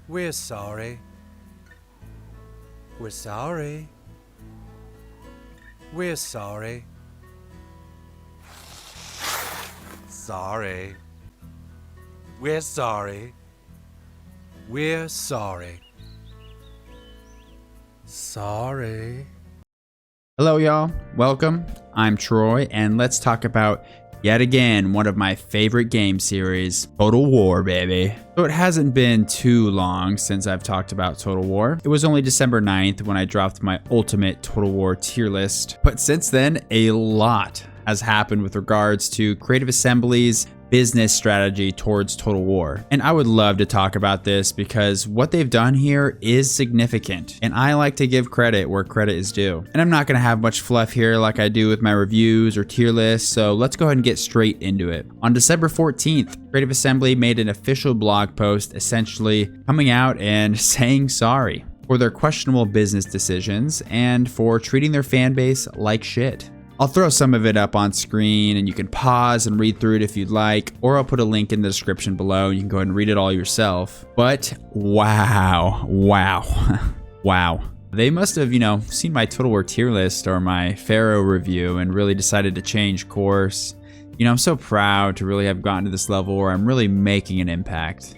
We're sorry. We're sorry. We're sorry. Sorry. We're sorry. We're sorry. Sorry. Hello, y'all. Welcome. I'm Troy, and let's talk about yet again one of my favorite game series, Total War, baby. So it hasn't been too long since I've talked about Total War. It was only December 9th when I dropped my ultimate Total War tier list. But since then, a lot has happened with regards to Creative Assembly's business strategy towards Total War. And I would love to talk about this because what they've done here is significant. And I like to give credit where credit is due. And I'm not going to have much fluff here like I do with my reviews or tier lists, so let's go ahead and get straight into it. On December 14th, Creative Assembly made an official blog post essentially coming out and saying sorry for their questionable business decisions and for treating their fan base like shit. I'll throw some of it up on screen and you can pause and read through it if you'd like, or I'll put a link in the description below and you can go ahead and read it all yourself. But wow. Wow. They must have, seen my Total War tier list or my Pharaoh review and really decided to change course. I'm so proud to really have gotten to this level where I'm really making an impact.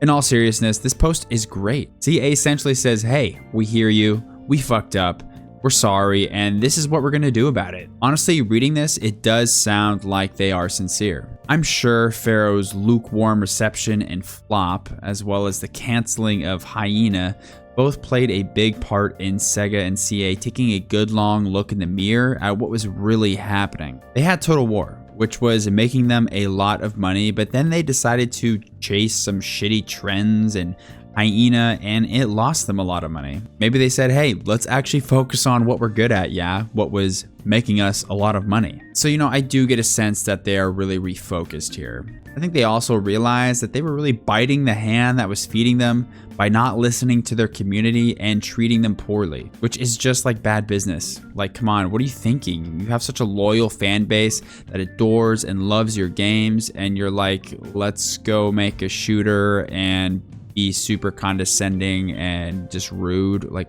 In all seriousness, this post is great. CA essentially says, hey, we hear you, we fucked up, we're sorry, and this is what we're gonna do about it. Honestly, reading this, it does sound like they are sincere. I'm sure Pharaoh's lukewarm reception and flop, as well as the canceling of Hyena, both played a big part in Sega and CA taking a good long look in the mirror at what was really happening. They had Total War, which was making them a lot of money, but then they decided to chase some shitty trends and Hyena, and it lost them a lot of money. Maybe they said, hey, let's actually focus on what we're good at, what was making us a lot of money. So, I do get a sense that they are really refocused here. I think they also realized that they were really biting the hand that was feeding them by not listening to their community and treating them poorly, which is just like bad business. Like, come on, what are you thinking? You have such a loyal fan base that adores and loves your games, and you're like, let's go make a shooter and be super condescending and just rude. Like,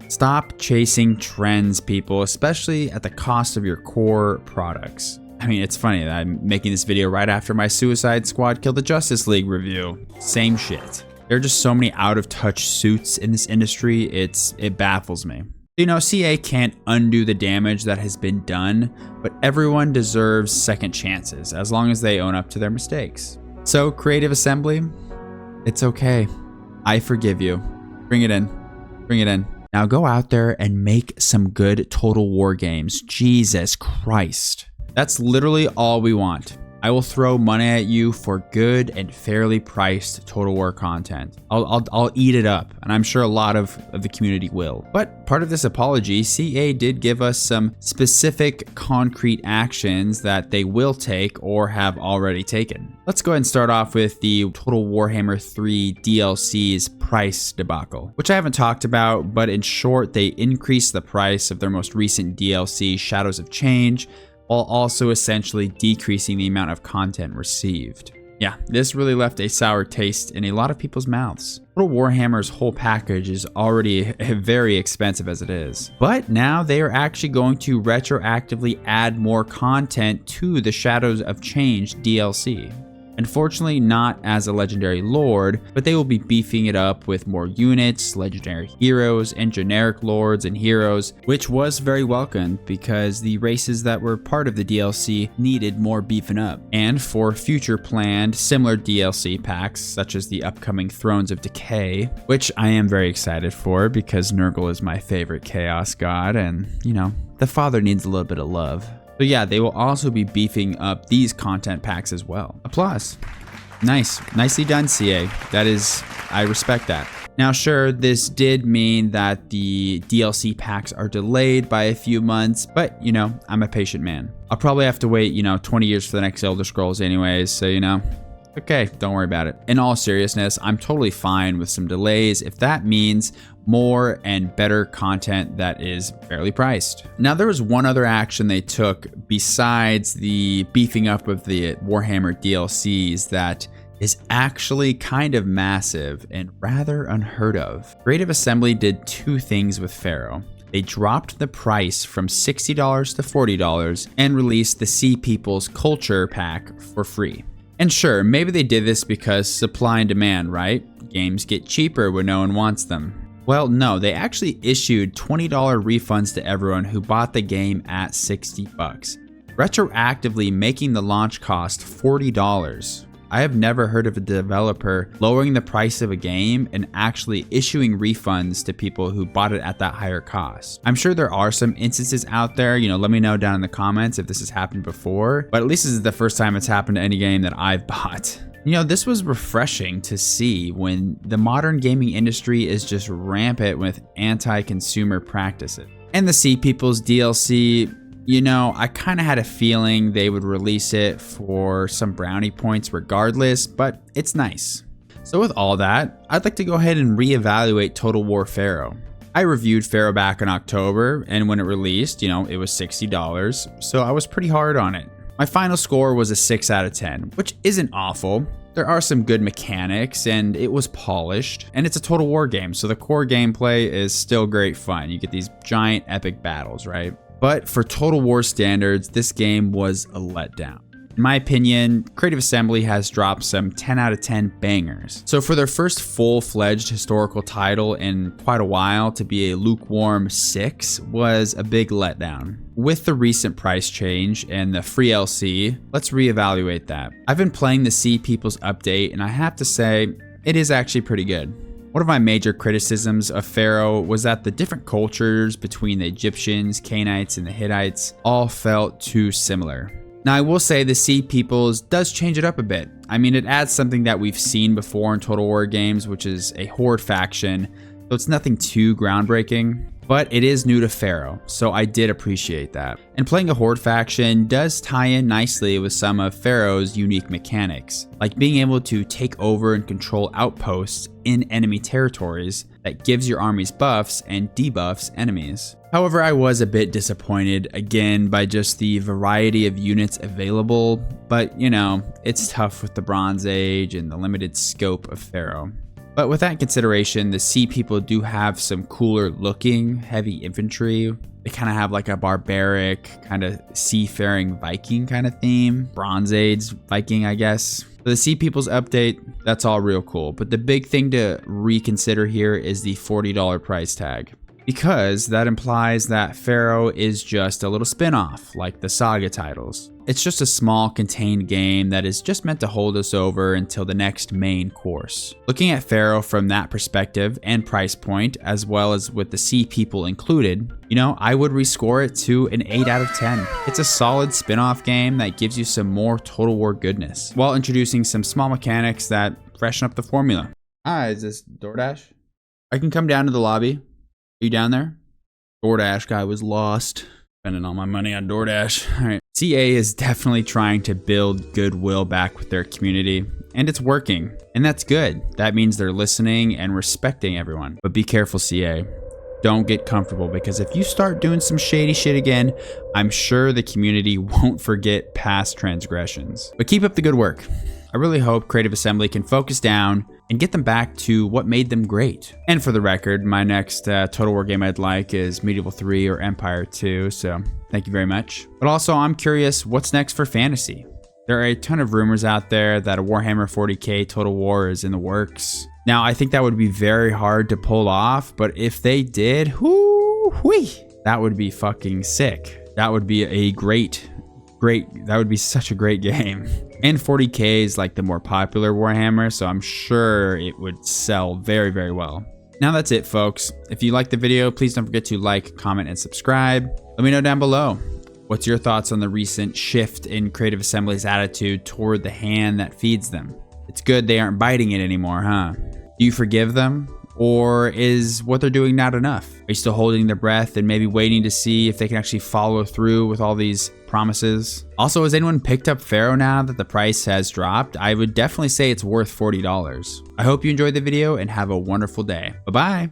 stop chasing trends, people, especially at the cost of your core products. I mean, it's funny that I'm making this video right after my Suicide Squad Kill the Justice League review. Same shit. There are just so many out of touch suits in this industry, it baffles me. CA can't undo the damage that has been done, but everyone deserves second chances as long as they own up to their mistakes. So, Creative Assembly, it's okay. I forgive you. Bring it in. Bring it in. Now go out there and make some good Total War games. Jesus Christ. That's literally all we want. I will throw money at you for good and fairly priced Total War content. I'll eat it up, and I'm sure a lot of the community will. But part of this apology, CA did give us some specific concrete actions that they will take or have already taken. Let's go ahead and start off with the Total Warhammer 3 DLC's price debacle, which I haven't talked about, but in short, they increased the price of their most recent DLC, Shadows of Change, while also essentially decreasing the amount of content received. Yeah, this really left a sour taste in a lot of people's mouths. Total Warhammer's whole package is already very expensive as it is. But now they are actually going to retroactively add more content to the Shadows of Change DLC. Unfortunately, not as a legendary lord, but they will be beefing it up with more units, legendary heroes, and generic lords and heroes, which was very welcomed because the races that were part of the DLC needed more beefing up. And for future planned similar DLC packs, such as the upcoming Thrones of Decay, which I am very excited for because Nurgle is my favorite chaos god, and the father needs a little bit of love. So yeah, they will also be beefing up these content packs as well. Applause. Nicely done, CA. I respect that. Now, sure, this did mean that the DLC packs are delayed by a few months, but I'm a patient man. I'll probably have to wait, 20 years for the next Elder Scrolls anyways, so okay, don't worry about it. In all seriousness, I'm totally fine with some delays if that means more and better content that is fairly priced. Now, there was one other action they took besides the beefing up of the Warhammer DLCs that is actually kind of massive and rather unheard of. Creative Assembly did two things with Pharaoh. They dropped the price from $60 to $40 and released the Sea People's Culture Pack for free. And sure, maybe they did this because supply and demand, right? Games get cheaper when no one wants them. Well, no, they actually issued $20 refunds to everyone who bought the game at $60, retroactively making the launch cost $40. I have never heard of a developer lowering the price of a game and actually issuing refunds to people who bought it at that higher cost. I'm sure there are some instances out there, let me know down in the comments if this has happened before, but at least this is the first time it's happened to any game that I've bought. This was refreshing to see when the modern gaming industry is just rampant with anti-consumer practices. And the Sea People's DLC, I kind of had a feeling they would release it for some brownie points regardless, but it's nice. So with all that, I'd like to go ahead and reevaluate Total War Pharaoh. I reviewed Pharaoh back in October, and when it released, it was $60, so I was pretty hard on it. My final score was a 6 out of 10, which isn't awful. There are some good mechanics, and it was polished, and it's a Total War game, so the core gameplay is still great fun. You get these giant epic battles, right? But for Total War standards, this game was a letdown. In my opinion, Creative Assembly has dropped some 10 out of 10 bangers. So for their first full-fledged historical title in quite a while, to be a lukewarm 6 was a big letdown. With the recent price change and the free LC, let's reevaluate that. I've been playing the Sea People's update, and I have to say, it is actually pretty good. One of my major criticisms of Pharaoh was that the different cultures between the Egyptians, Canaanites, and the Hittites all felt too similar. Now, I will say the Sea People's does change it up a bit. I mean, it adds something that we've seen before in Total War games, which is a horde faction, so it's nothing too groundbreaking. But it is new to Pharaoh, so I did appreciate that. And playing a horde faction does tie in nicely with some of Pharaoh's unique mechanics, like being able to take over and control outposts in enemy territories that gives your armies buffs and debuffs enemies. However, I was a bit disappointed again by just the variety of units available, but it's tough with the Bronze Age and the limited scope of Pharaoh. But with that in consideration, the Sea People do have some cooler looking heavy infantry. They kind of have like a barbaric, kind of seafaring Viking kind of theme. Bronze Age Viking, I guess. For the Sea People's update, that's all real cool. But the big thing to reconsider here is the $40 price tag, because that implies that Pharaoh is just a little spin-off like the Saga titles. It's just a small contained game that is just meant to hold us over until the next main course. Looking at Pharaoh from that perspective and price point, as well as with the Sea People included, I would rescore it to an 8 out of 10. It's a solid spin-off game that gives you some more Total War goodness, while introducing some small mechanics that freshen up the formula. Hi, is this DoorDash? I can come down to the lobby. Are you down there? DoorDash guy was lost. Spending all my money on DoorDash. All right. CA is definitely trying to build goodwill back with their community, and it's working. And that's good. That means they're listening and respecting everyone. But be careful, CA. Don't get comfortable, because if you start doing some shady shit again, I'm sure the community won't forget past transgressions. But keep up the good work. I really hope Creative Assembly can focus down and get them back to what made them great. And for the record, my next Total War game I'd like is Medieval 3 or Empire 2, so thank you very much. But also, I'm curious, what's next for fantasy? There are a ton of rumors out there that a Warhammer 40k Total War is in the works. Now, I think that would be very hard to pull off, but if they did, that would be fucking sick. That would be a great, that would be such a great game. And 40k is like the more popular Warhammer, so I'm sure it would sell very, very well. Now that's it, folks. If you liked the video, please don't forget to like, comment, and subscribe. Let me know down below. What's your thoughts on the recent shift in Creative Assembly's attitude toward the hand that feeds them? It's good they aren't biting it anymore, huh? Do you forgive them? Or is what they're doing not enough? Are you still holding their breath and maybe waiting to see if they can actually follow through with all these promises? Also, has anyone picked up Pharaoh now that the price has dropped? I would definitely say it's worth $40. I hope you enjoyed the video and have a wonderful day. Bye-bye.